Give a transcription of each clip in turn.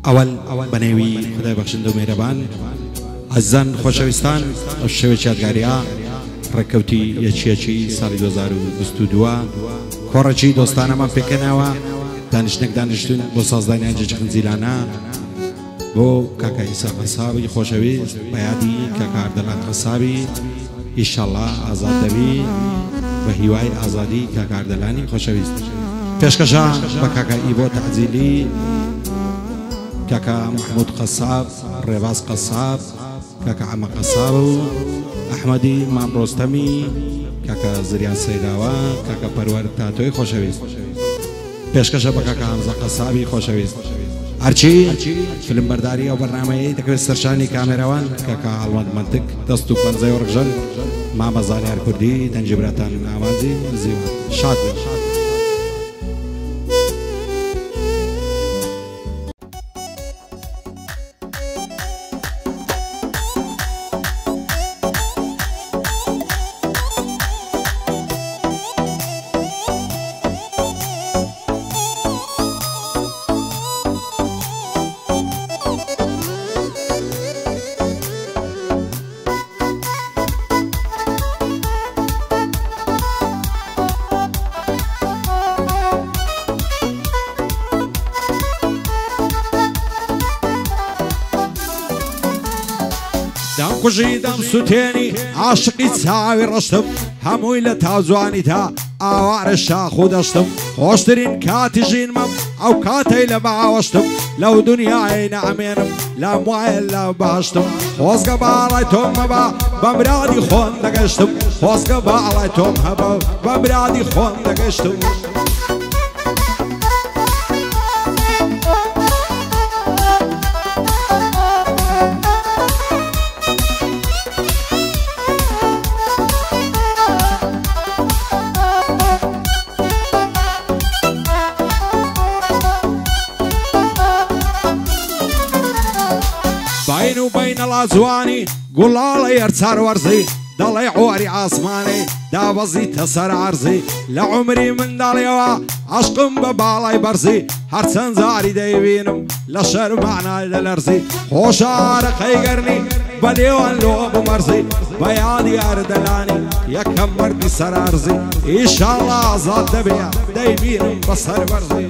أول بنيوي خدای بخشنده و مهربان عزیزان خوشویستان ئەو شەوێکی یادگاریە ڕێککەوتی یەکیەکی ساڵی 2022 کۆڕەکی دۆستانەمان پێکەناوە دانیشتنێک دانیشتون بۆ سازدانیان جەجە خنجیلانە بۆ کاکا ئیسا قەسابی خۆشەویست بە یادی کاکا ئەردەلان قەسابی ئیشەڵڵا ئازاد دەبی بە هیوای ئازادی کاکا ئەردەلانی خۆشەویست پێشکەشە بە کاکا ئیبۆ تەعجیلی كاكا محمود قصاب ريباز قصاب كاكا عم قصاب أحمدي مام رستمي كاكا زريان سيداوا كاكا پرور تاتوي خوشويست پیشکش با كاكا حمزة قصابي خوشويست هرچی فیلم برداری و برنامه تکوی سرشانی کامروان كاكا علمات منطق دستو بنزای ورقجل مام زانیار کردی تنجبراتان آوازی زیوان شاد كوجي دم سوتيني عاشقي تساوي رشتم هموي لتازواني تا اوار الشاخ ودشتم خوشترين كاتجين مم او كاتي لبعوشتم لو دنيا عين عمينم لا موائل لا باشتم خوزق بالايتم هبا بمرادي خون دقشتم خوزق بالايتم هبا بمرادي خون دقشتم بين وبين الأزواني قول الله يرتار ورزي ضلي عوري عاصماني دابزي تسر عرزي لعمري من داليوا عشقم ببالاي برزي هرسن زاري دايبينم لشر معنا للرزي خوشار خيقرني بديوان لو بمرزي بيادي أردلاني يكم مردي سر عرزي إن شاء الله زاد دبيا دايبينم بصر برزي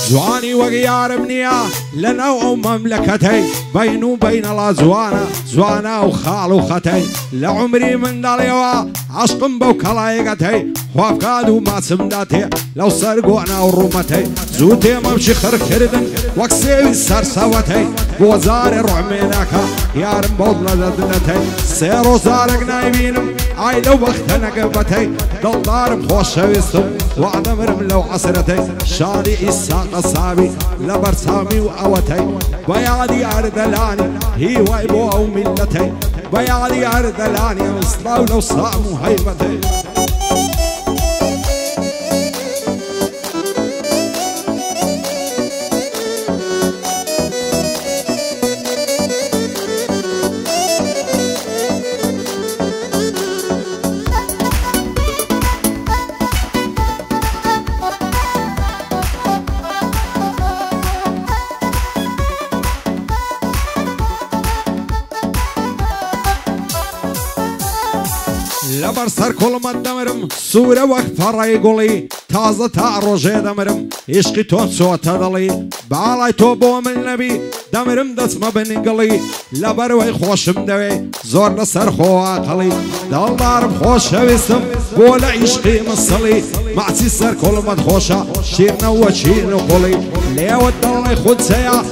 زواني وغيار منيا لنا ومملكتي بين وبين الازوانا زوانا وخال وختي لعمري من داليوا عشقم بوكلايقتي وافقاد وما سمداتي لو سرقونا ورومتي زوتي ممشي خركردن وكسيوي سرسوتي بوزار رعميناكا يارم بوضنا ددنتي سيرو زارق نايبينم عاي لو وقتنا قبتي دلدارم خوشويستم وعدمرم لو عصرتي شادي إساق الصابي لبرسامي وأوتي بيادي أردلاني هي وايبو أو ملتي بيادي أردلاني وصلاو لو صامو هيبتي لبر سر كل من دمرم سورة وقت فراي قولي تازة تعرجي دمرم عشقي تون صوت دلي بعلاي توبو من نبي دمرم دسم بنقلي لبر وي خوشم دوي زور لسر خو عقلي دلدارم خوش ويسم بول عشقي مصلي معسي سر كل من خوشا شيرنا وشير قولي ليو الدلي خود سيا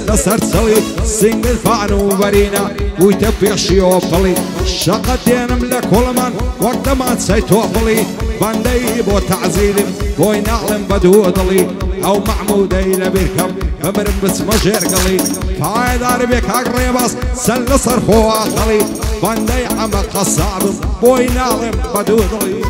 لسر تسلي سنجل فعنو برينا ويتبع شيو بلي شقد دينم لكل من وقت ما تسيتو بلي باندي بو تعزيل بو نعلم بدو ضلي او معمودي لبيركب بمرم بسمە ژێرگەڵی پایدار بێ کاک ڕێباز سەر لەسەر خۆواخەڵی بەندەی ئەمە قەسابم بۆی ناڵێم بە دوو دڵی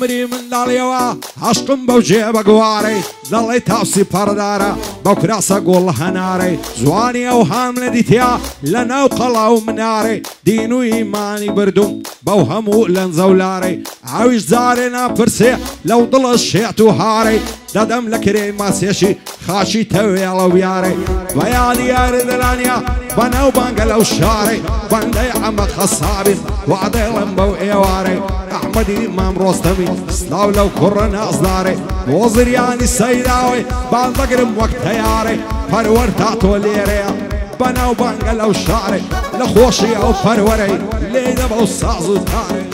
لعمري من داليوا عشقم بوجيبك واري ضلي تاوسي باردارا بوكراسا قول هناري زواني او حامل ديتيا لنا وقلاو مناري دينو ايماني بردم بوهمو لنزولاري عاوش زارنا برسي لو ضل الشيعتو هاري دادم لكري ما سيشي خاشي توي على وياري ويا دياري دلانيا بناو بانقلو شاري بندي عم خصابي وعدي لمبو ايواري احمدي امام رستمي سلاو لو كرنا اصداري وزرياني السيداوي باندقرم وقت هياري فرور تاتو ليريا بناو بانقلو شاري لخوشي او فروري ليدا بو سازو تاري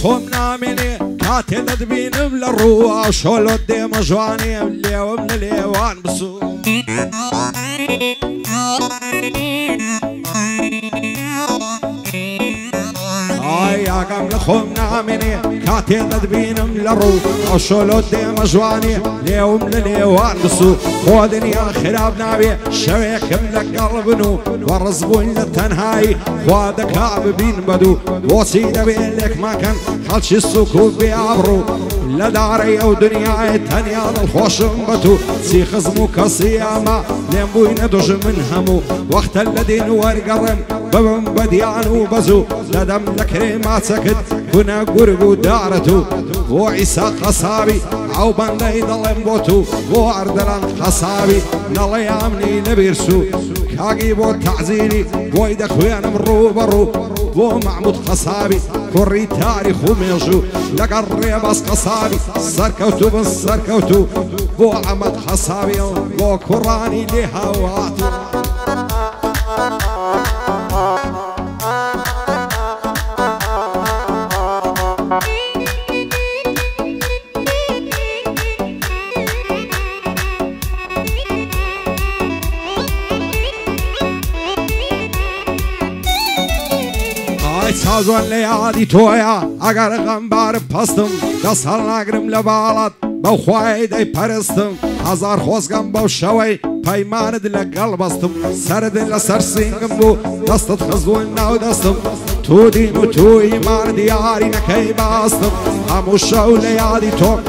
خمنا مني كاتل دبينم للروح شولو دي مجواني الليو من الليوان بسوم يا قبل خمنا مني كاتل دبينم للروح شولو دي مجواني الليو من الليوان بسوم خودني يا خراب نابي شويكم لك قلبنو ورزبون للتنهاي خوادك كعب بين بدو وصيد بيلك ما كان خلش السكوت بيعبرو لداري او دنياي تانيا الخوش بتو سي خزمو كصيامة لين بوين دوج من همو وقت الذين ورقرم ببن بديان وبزو لدم لكريمات سكت كنا قرقو دارتو وعيسى قصابي او بندي ضلم بوتو وعردلان قصابي نالي امني نبيرسو كاقي بو تعزيني بويدك وين مرو برو بو معمود قصابي كوري تاريخ وميجو لقري بس قصابي سركوتو بن سركوتو بو عمد قصابي بو كوراني لهواتو سازوان ليادي تويا اگر غنبار پستم دسال نگرم لبالات بو خواهی دی پرستم هزار خوزگم بو شوی پیمان دل قلب استم سر دل سر سینگم بو دستت خزوان ناو دستم تو دین و تو ایمان دیاری نکی باستم همو شو لیادی تو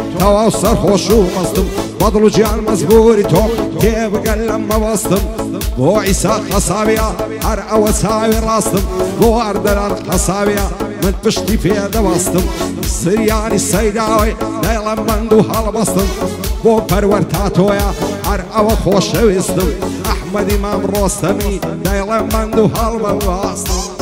سر خوشو مستم بدلو جان مزبوری تو که بقلم مبستم بو عيسى قصابيا هر او ساوي راستم بو اردلان قصابيا من بشتي في دواستم سرياني السيداوي دايلا مندو هالبستم بو برور تاتويا هر او خوشويستم احمد امام رستمي دايلا مندو هالبستم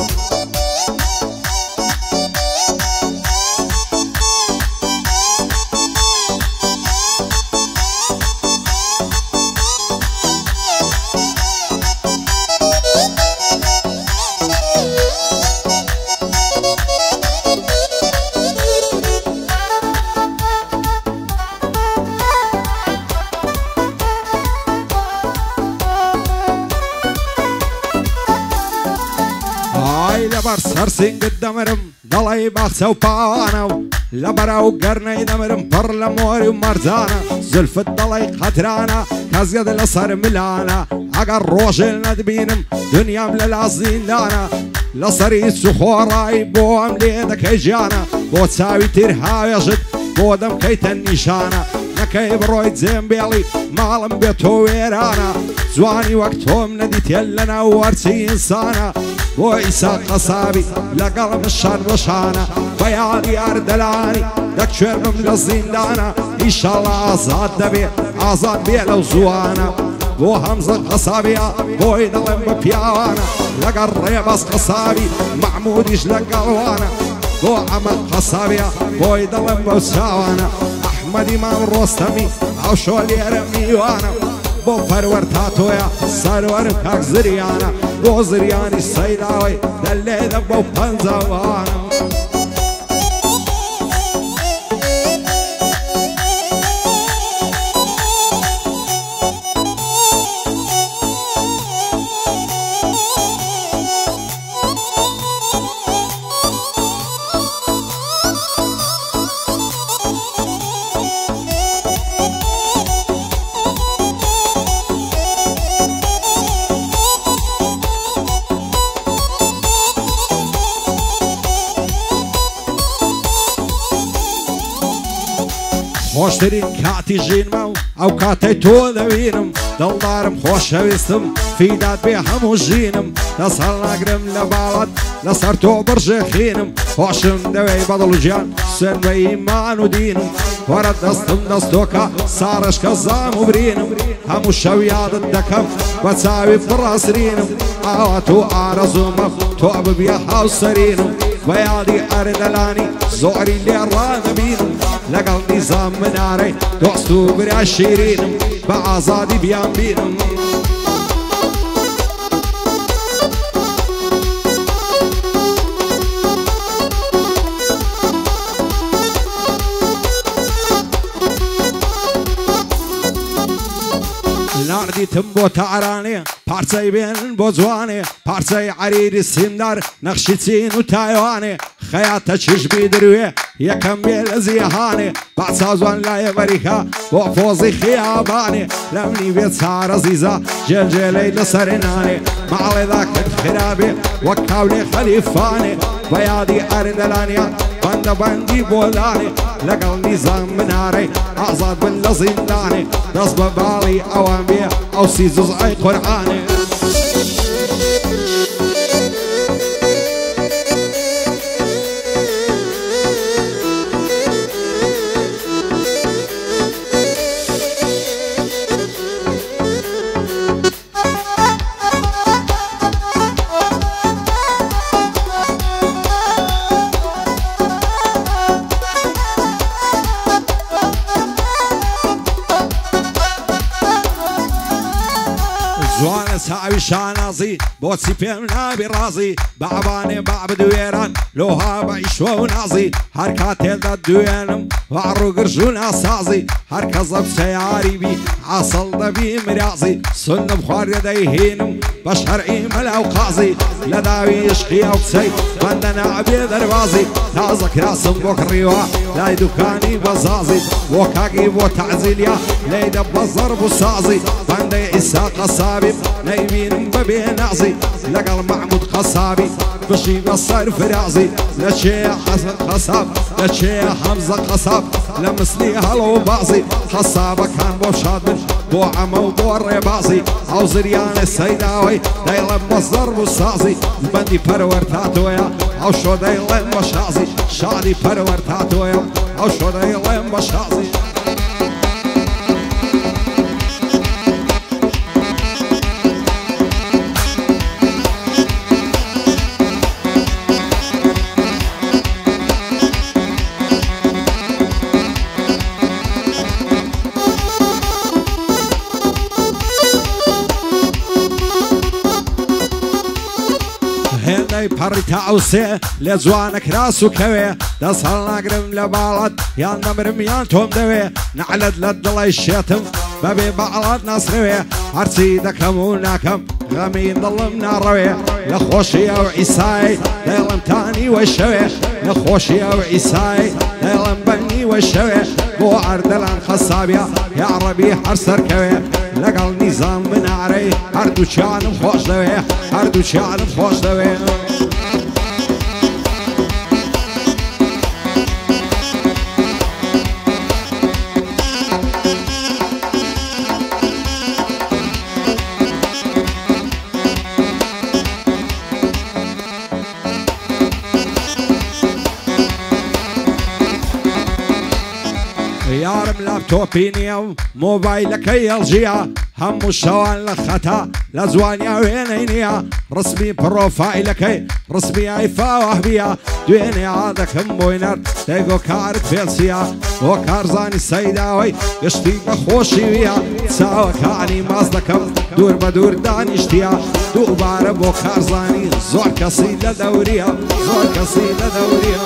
لبر سرسين قدامرم ضلي باخسو باوانو لبراو قرني دمرم برلموري ومرزانا زلف الضلي قترانا كازقد لصر ملانا عقر روشل ندبينم دنيا مللازين لانا لصري سخوراي بوام ليدك هجانا بو تساوي ترهاوي جد بودم كيت النشانة نەکەی بڕۆی جێمبێڵی ماڵم بێتۆ وێرانە جوانی وەک تۆم نەدیتێن لەناو وەرچی ئینسانە بۆ ئیسا قەسابی لەگەڵ مشان وەشانە بەیانی ئاردەلانی دەکوێرمم لە زیندانە ئیشاڵڵا ئازاد دەبێ ئازاد بێ لەو زوانە بۆ هەمزە قەسابیە بۆی دەڵێم بە پیاوانە لەگەڵ ڕێبەس قەسابی مەحموودیش لەگەڵوانە بۆ ئەمە قەسابیە بۆی دەڵێم بەو چاوانە ئەحمەدی مام ڕۆستەمی ئەو شۆ لێرە میوانە بۆ پەروەەر تاتۆیە سەروەرم کاک زریانە بۆ زریانی سەیداوی دەلێدە بەو پەنجەوانە خۆشترین کاتی ژینمە و ئەو کاتەی تۆ دەبینم دڵدارم خۆشەویستم فیدات بێ هەموو ژینم دەست هەڵناگرم لە باڵات لەسەر تۆ بڕژێخینم خۆشم دەوێی بەدڵ و ژیان سوێن بە ئیمان و دینم وەرە دەستم دەستۆکە ساڕشکە زام و برینم هەموو شەو یادت دەکەم بە چاوی پڕاسرینم ئاوا تۆ ئارەزومە تۆ ببیە هاوسەرینم بە یادی ئەردەلانی زۆری لێڕانەبینم لەگەڵ نیزام منارەی دۆست و برا شیرینم بە ئازادی بیان بینم ناردیتم بۆ تارانێ پارچەی بێنن بۆ جوانێ پارچەی عەریری سیمدار نەخشی چین و تایوانێ خەیاتە چشبی دروێ یەکەم بێ لە زیهانێ باچا جوان لایە بەریکە بۆ پۆزی خیابانێ لەم نیوێ چارە زیزە جێلجێلەی لەسەرێنانێ ماڵێدا کرد خرابێ وەک کاولێ خەلیفانێ بە یادی ئەردەلانیا بەندەبەندی بۆلانێ لەگەڵ نیزام منارەی ئازاد بن لە زیندانێ دەست بە باڵی ئەوان بێ ئەو سی جوزئی قورئانێ ساوی شانازی بۆچی پێم نابی ڕازی بەعبانێ با بدوێران لۆها بە ئیشوە و نازی هەر کاتێدا دوێنم ڕووگرژ و ناسازی هەر کەسە بچەیاری بی عاسڵ دەبی مرازی سنم خواردە دەیهێنم بە شەرعی مەلا و قازی لە داوی عشقی ئەو کچەی بەندە نابێ دەربازی تازە کراسم بۆ کڕیوە لای دوکانی بەزازی بۆ کاگی بۆ تەعزیلیا لەیدە بە زەرب و سازی بەندەی ئیسا قەسابی نەیبینم بەبێ نازی لەگەڵ مەحموود قەسابی بشی بەسەر فرازی لە چێ حەسن قەساب لە چێ حەمزە قەساب لە مسلی هەڵە و بازی قەسابەکان بۆ شاد بن بۆ ئەمە و بۆ ڕێبازی ئەو زریانە سەیداوی دەیڵێم بە زەرب و سازی بەندی پەروەەر تاتۆیە ئەو شۆ دەیڵێم بە شازی شادی پەروەەر تاتۆیە ئەو شۆ دەیڵێم بە شازی هێندەی پەڕی تاوسێ لێ جوانە کراس و کەوێ دەست هەڵناگرم لە باڵات یان نەمرم یان تۆم دەوێ نەعلت لە دڵی شێتم بەبێ باڵات ناسرەوێ هەرچی دەکەم و ناکەم غەمی دڵم ناڕەوێ لە خۆشی ئەو ئیسای دەیڵم تانی وەی شەوێ لە خۆشی ئەو ئیسای دەیڵم بەنی وەی شەوێ بۆ ئەردەلان خەسابیە یا ڕەبی هەر سەرکەوێ لەگەڵ نیزام منارەی هەردووچیانم خۆش دەوێ هەردووچیانم خۆش دەوێ یارم لاپتۆپی نییە و مۆبایلەکەی هەڵژیە هەموو شەوان لە خەتا لە جوانیا وێنەی نییە ڕسمی پرۆفایلەکەی ڕسمی ئایفاوەهبیە دوێنێ عادەکەم بۆی نەر تێگۆ کارت پێچیە بۆ کارزانی سەیداوەی گشتی بەخۆشی ویە چاوەکانی ماز دەکەم دوور بە دوور دانیشتیە دووبارە بۆ کارزانی زۆر کەسی لە دەوریە زۆر کەسی لە دەوریە